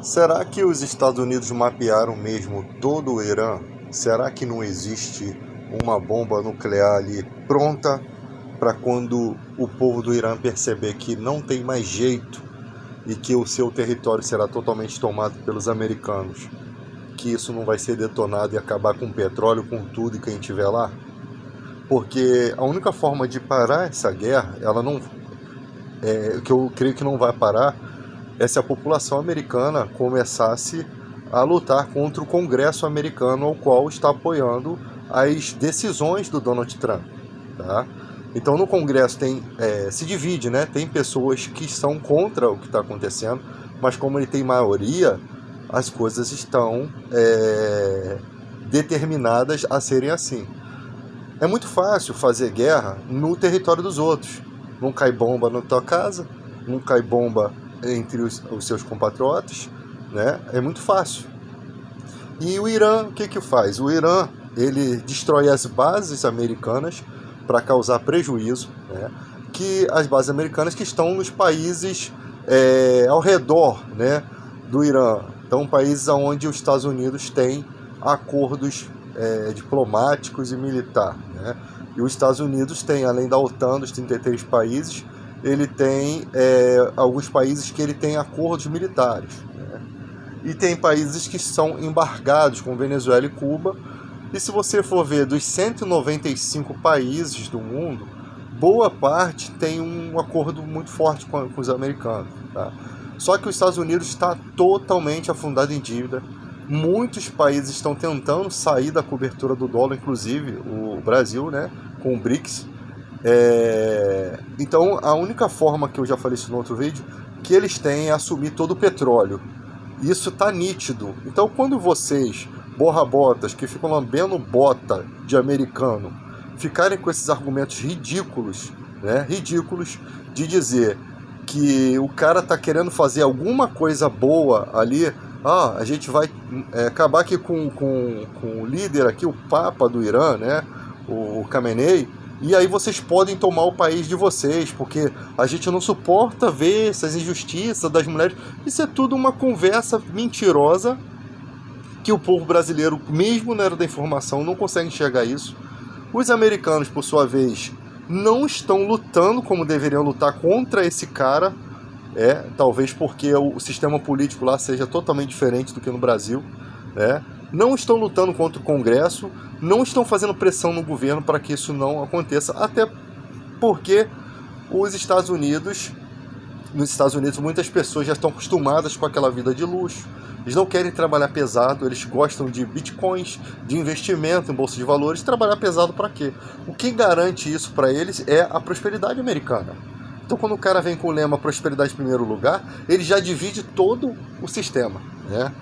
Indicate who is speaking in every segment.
Speaker 1: Será que os Estados Unidos mapearam mesmo todo o Irã? Será que não existe uma bomba nuclear ali pronta para quando o povo do Irã perceber que não tem mais jeito e que o seu território será totalmente tomado pelos americanos, que isso não vai ser detonado e acabar com o petróleo, com tudo e quem estiver lá? Porque a única forma de parar essa guerra, ela não, que eu creio que não vai parar, é se a população americana começasse a lutar contra o Congresso americano, ao qual está apoiando as decisões do Donald Trump, tá? Então no Congresso se divide, né? Tem pessoas que são contra o que está acontecendo, mas como ele tem maioria, as coisas estão determinadas a serem assim. É muito fácil fazer guerra no território dos outros. Não cai bomba na tua casa, não cai bomba entre os seus compatriotas, né? É muito fácil. E o Irã, o que faz? O Irã, ele destrói as bases americanas para causar prejuízo, né? Que as bases americanas que estão nos países ao redor, né, do Irã. Então, países onde os Estados Unidos têm acordos diplomáticos e militar, né? E os Estados Unidos têm, além da OTAN, dos 33 países, ele tem alguns países que ele tem acordos militares, né? E tem países que são embargados, como Venezuela e Cuba. E se você for ver, dos 195 países do mundo, boa parte tem um acordo muito forte com os americanos, tá? Só que os Estados Unidos está totalmente afundado em dívida. Muitos países estão tentando sair da cobertura do dólar, inclusive o Brasil, né, com o BRICS. Então a única forma, que eu já falei isso no outro vídeo, que eles têm é assumir todo o petróleo. Isso está nítido. Então quando vocês, borra-botas, que ficam lambendo bota de americano, ficarem com esses argumentos ridículos, né, ridículos, de dizer que o cara está querendo fazer alguma coisa boa ali, a gente vai acabar aqui com o líder aqui, o Papa do Irã, né, o Khamenei, e aí vocês podem tomar o país de vocês, porque a gente não suporta ver essas injustiças das mulheres. Isso é tudo uma conversa mentirosa, que o povo brasileiro, mesmo na era da informação, não consegue enxergar isso. Os americanos, por sua vez, não estão lutando como deveriam lutar contra esse cara, talvez porque o sistema político lá seja totalmente diferente do que no Brasil, né? Não estão lutando contra o Congresso, não estão fazendo pressão no governo para que isso não aconteça, até porque nos Estados Unidos muitas pessoas já estão acostumadas com aquela vida de luxo. Eles não querem trabalhar pesado, eles gostam de bitcoins, de investimento em bolsa de valores. Trabalhar pesado para quê? O que garante isso para eles é a prosperidade americana. Então quando o cara vem com o lema prosperidade em primeiro lugar, ele já divide todo o sistema, né?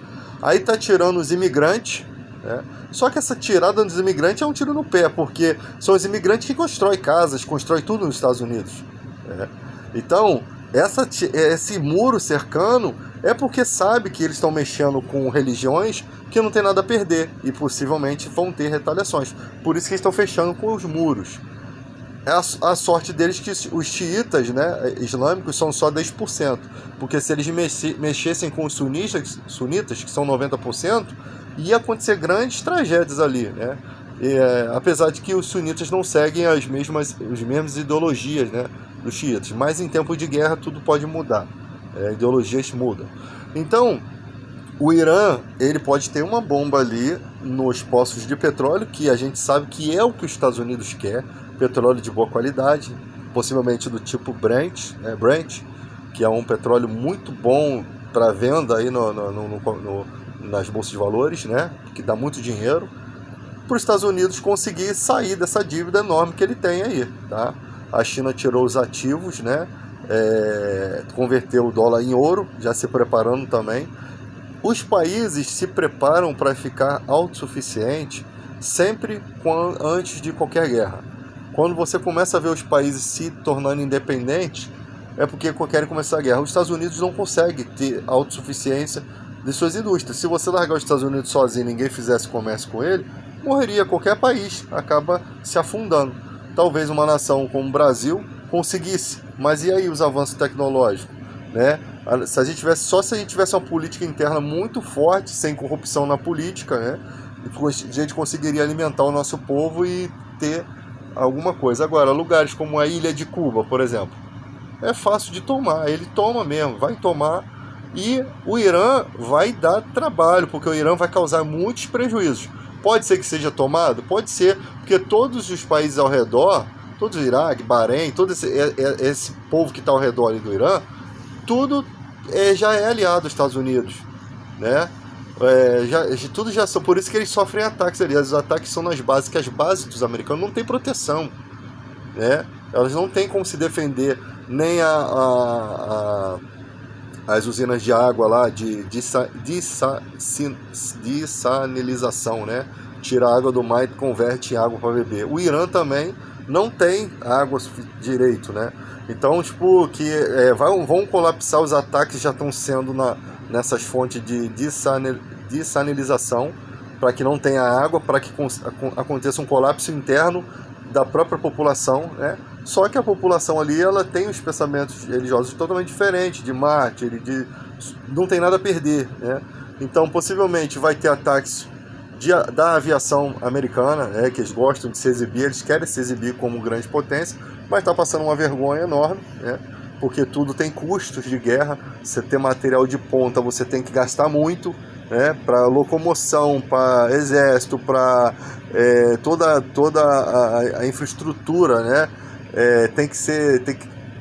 Speaker 1: Aí tá tirando os imigrantes, né? Só que essa tirada dos imigrantes é um tiro no pé, porque são os imigrantes que constroem casas, constroem tudo nos Estados Unidos, né? Então esse muro cercano é porque sabe que eles estão mexendo com religiões que não tem nada a perder e possivelmente vão ter retaliações. Por isso que eles estão fechando com os muros. A sorte deles que os xiitas, né, islâmicos, são só 10%, porque se eles mexessem com os sunitas, que são 90%, ia acontecer grandes tragédias ali, né? Apesar de que os sunitas não seguem as mesmas ideologias, né, dos xiitas, mas em tempo de guerra tudo pode mudar, ideologias mudam. Então o Irã, ele pode ter uma bomba ali nos poços de petróleo, que a gente sabe que é o que os Estados Unidos quer, petróleo de boa qualidade, possivelmente do tipo Brent, né, que é um petróleo muito bom para venda aí nas bolsas de valores, né, que dá muito dinheiro, para os Estados Unidos conseguir sair dessa dívida enorme que ele tem aí, tá? A China tirou os ativos, né, converteu o dólar em ouro, já se preparando também. Os países se preparam para ficar autossuficiente sempre antes de qualquer guerra. Quando você começa a ver os países se tornando independentes, é porque querem começar a guerra. Os Estados Unidos não conseguem ter autossuficiência de suas indústrias. Se você largar os Estados Unidos sozinho e ninguém fizesse comércio com ele, morreria qualquer país, acaba se afundando. Talvez uma nação como o Brasil conseguisse, mas e aí os avanços tecnológicos, né? Se a gente tivesse uma política interna muito forte, sem corrupção na política, né, a gente conseguiria alimentar o nosso povo e ter alguma coisa. Agora, lugares como a ilha de Cuba, por exemplo, é fácil de tomar, ele toma mesmo, vai tomar, e o Irã vai dar trabalho, porque o Irã vai causar muitos prejuízos. Pode ser que seja tomado? Pode ser, porque todos os países ao redor, todos o Iraque, Bahrein, todo esse povo que está ao redor ali do Irã, tudo já é aliado aos Estados Unidos, né? Tudo já são, por isso que eles sofrem ataques ali. Os ataques são nas bases, que as bases dos americanos não têm proteção, né? Elas não têm como se defender, nem as usinas de água lá, de dessalinização, né? Tira a água do mar e converte em água para beber. O Irã também não tem água direito, né? Então, tipo, vão colapsar. Os ataques já estão sendo nessas fontes de dessalinização, para que não tenha água, para que aconteça um colapso interno da própria população, né? Só que a população ali, ela tem os pensamentos religiosos totalmente diferentes, de mártir, não tem nada a perder, né? Então, possivelmente, vai ter ataques da aviação americana, né, que eles gostam de se exibir, eles querem se exibir como grande potência, mas está passando uma vergonha enorme, né, porque tudo tem custos de guerra. Você ter material de ponta, você tem que gastar muito, né, para locomoção, para exército, para toda a infraestrutura, né,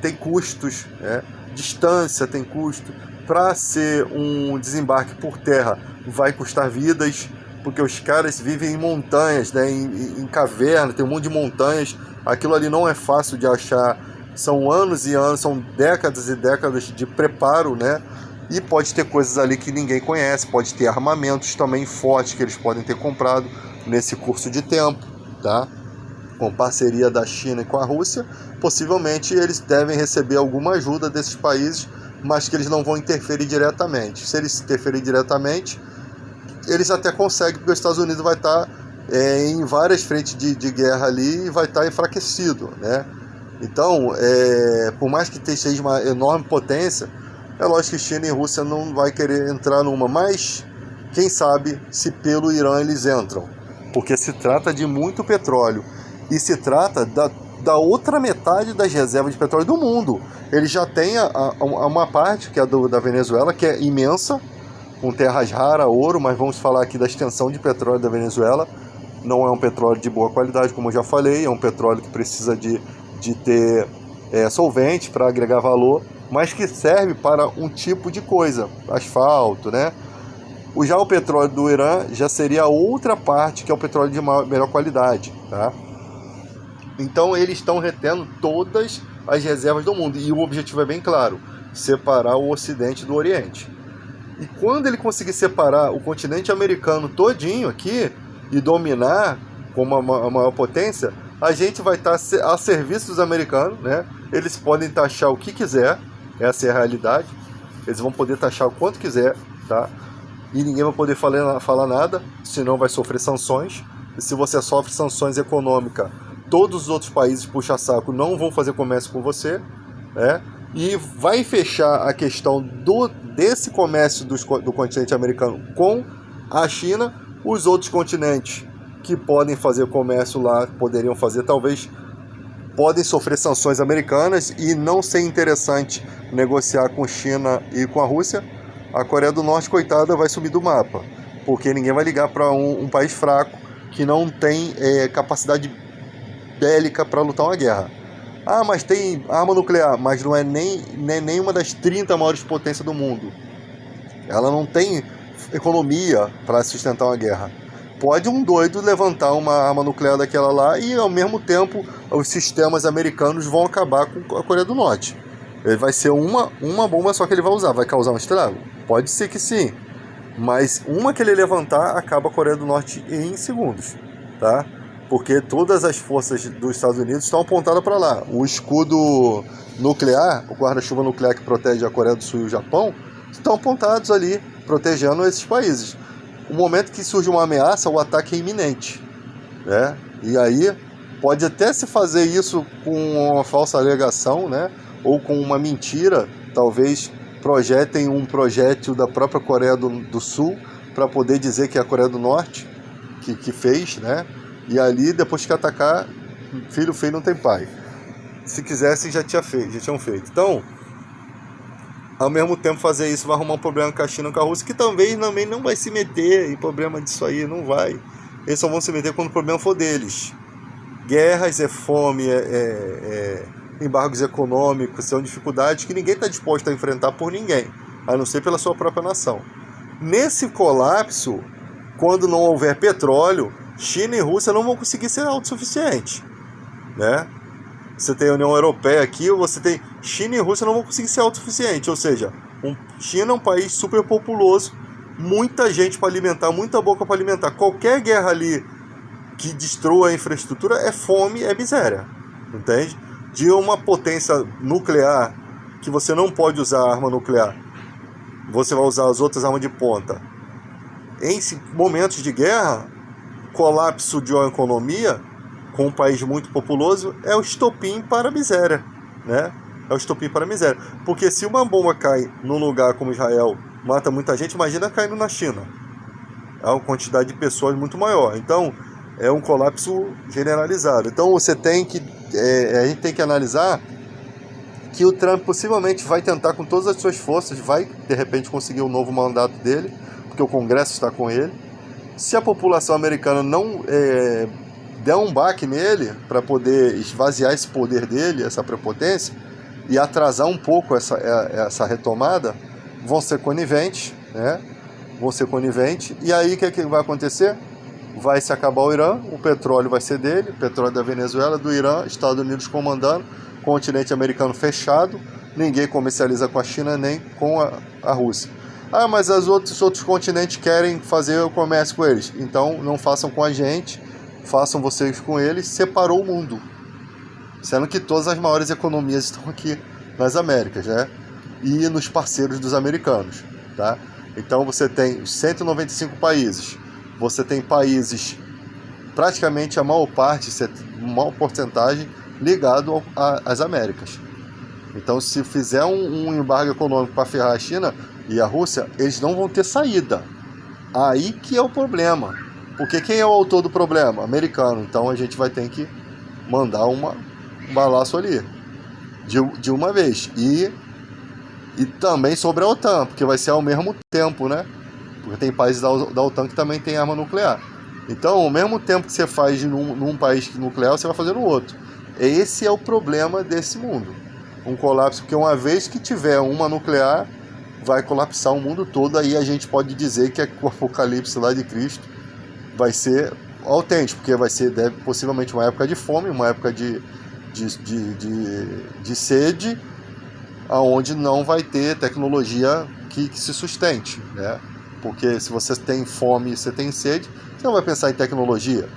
Speaker 1: tem custos, né, distância tem custo. Para ser um desembarque por terra vai custar vidas, porque os caras vivem em montanhas, né, em cavernas, tem um monte de montanhas, aquilo ali não é fácil de achar, são anos e anos, são décadas e décadas de preparo, né, e pode ter coisas ali que ninguém conhece, pode ter armamentos também fortes que eles podem ter comprado nesse curso de tempo, tá? Com parceria da China e com a Rússia, possivelmente eles devem receber alguma ajuda desses países, mas que eles não vão interferir diretamente. Se eles interferirem diretamente, eles até conseguem, porque os Estados Unidos vai estar em várias frentes de guerra ali e vai estar enfraquecido, né? Então, por mais que seja uma enorme potência, é lógico que China e Rússia não vai querer entrar numa, mas quem sabe se pelo Irã eles entram, porque se trata de muito petróleo e se trata da outra metade das reservas de petróleo do mundo. Ele já tem uma parte, que é da Venezuela, que é imensa, com terras raras, ouro, mas vamos falar aqui da extensão de petróleo da Venezuela. Não é um petróleo de boa qualidade, como eu já falei, é um petróleo que precisa de ter solvente para agregar valor, mas que serve para um tipo de coisa, asfalto, né? Já o petróleo do Irã já seria outra parte, que é o petróleo de melhor qualidade, tá? Então eles estão retendo todas as reservas do mundo, e o objetivo é bem claro: separar o Ocidente do Oriente. E quando ele conseguir separar o continente americano todinho aqui e dominar como a maior potência, a gente vai estar a serviço dos americanos, né? Eles podem taxar o que quiser, essa é a realidade. Eles vão poder taxar o quanto quiser, tá? E ninguém vai poder falar nada, senão vai sofrer sanções. E se você sofre sanções econômicas, todos os outros países puxa-saco não vão fazer comércio com você, né? E vai fechar a questão desse comércio do continente americano com a China. Os outros continentes que podem fazer comércio lá, poderiam fazer, talvez podem sofrer sanções americanas e não ser interessante negociar com China e com a Rússia. A Coreia do Norte, coitada, vai sumir do mapa, porque ninguém vai ligar para um país fraco que não tem capacidade bélica para lutar uma guerra. Ah, mas tem arma nuclear, mas não é nem uma das 30 maiores potências do mundo. Ela não tem economia para sustentar uma guerra. Pode um doido levantar uma arma nuclear daquela lá e, ao mesmo tempo, os sistemas americanos vão acabar com a Coreia do Norte. Ele vai ser uma bomba só que ele vai usar. Vai causar um estrago? Pode ser que sim. Mas uma que ele levantar, acaba a Coreia do Norte em segundos, tá? Porque todas as forças dos Estados Unidos estão apontadas para lá. O escudo nuclear, o guarda-chuva nuclear que protege a Coreia do Sul e o Japão, estão apontados ali, protegendo esses países. No momento que surge uma ameaça, o ataque é iminente, né? E aí pode até se fazer isso com uma falsa alegação, né? Ou com uma mentira, talvez projetem um projétil da própria Coreia do Sul para poder dizer que é a Coreia do Norte que fez, né? E ali, depois que atacar, filho feio não tem pai. Se quisessem, já tinham feito. Então, ao mesmo tempo fazer isso vai arrumar um problema com a China, com a Rússia, que também não vai se meter em problema disso aí, não vai. Eles só vão se meter quando o problema for deles. Guerras, fome, embargos econômicos, são dificuldades que ninguém está disposto a enfrentar por ninguém, a não ser pela sua própria nação. Nesse colapso, quando não houver petróleo, China e Rússia não vão conseguir ser autossuficientes, né? Você tem a União Europeia aqui, você tem China e Rússia não vão conseguir ser autossuficientes, ou seja, China é um país super populoso, muita gente para alimentar, muita boca para alimentar. Qualquer guerra ali que destrua a infraestrutura é fome, é miséria, entende? De uma potência nuclear, que você não pode usar arma nuclear, você vai usar as outras armas de ponta. Em momentos de guerra, colapso de uma economia, com um país muito populoso, é o estopim para a miséria, né? É o estopim para a miséria. Porque se uma bomba cai num lugar como Israel, mata muita gente, imagina caindo na China. É uma quantidade de pessoas muito maior. Então, é um colapso generalizado. Então, você tem que... a gente tem que analisar que o Trump possivelmente vai tentar com todas as suas forças, vai, de repente, conseguir um novo mandato dele, porque o Congresso está com ele. Se a população americana não... der um baque nele para poder esvaziar esse poder dele, essa prepotência, e atrasar um pouco essa retomada, vão ser coniventes, né? Vão ser coniventes. E aí o que vai acontecer? Vai se acabar o Irã, o petróleo vai ser dele, o petróleo da Venezuela, do Irã, Estados Unidos comandando, continente americano fechado, ninguém comercializa com a China nem com a Rússia. Ah, mas os outros continentes querem fazer o comércio com eles, então não façam com a gente, façam vocês com eles. Separou o mundo, sendo que todas as maiores economias estão aqui nas Américas, né? E nos parceiros dos americanos, tá? Então você tem 195 países, você tem países, praticamente a maior parte, maior porcentagem, ligado às Américas. Então, se fizer um embargo econômico para ferrar a China e a Rússia, eles não vão ter saída. Aí que é o problema. Porque quem é o autor do problema? Americano. Então a gente vai ter que mandar um balaço ali, de uma vez. E também sobre a OTAN, porque vai ser ao mesmo tempo, né? Porque tem países da OTAN que também tem arma nuclear. Então, ao mesmo tempo que você faz num país nuclear, você vai fazer no outro. Esse é o problema desse mundo. Um colapso, porque uma vez que tiver uma nuclear, vai colapsar o mundo todo. Aí a gente pode dizer que o apocalipse lá de Cristo vai ser autêntico, porque vai ser possivelmente uma época de fome, uma época de sede, aonde não vai ter tecnologia que se sustente, né? Porque se você tem fome e você tem sede, você não vai pensar em tecnologia.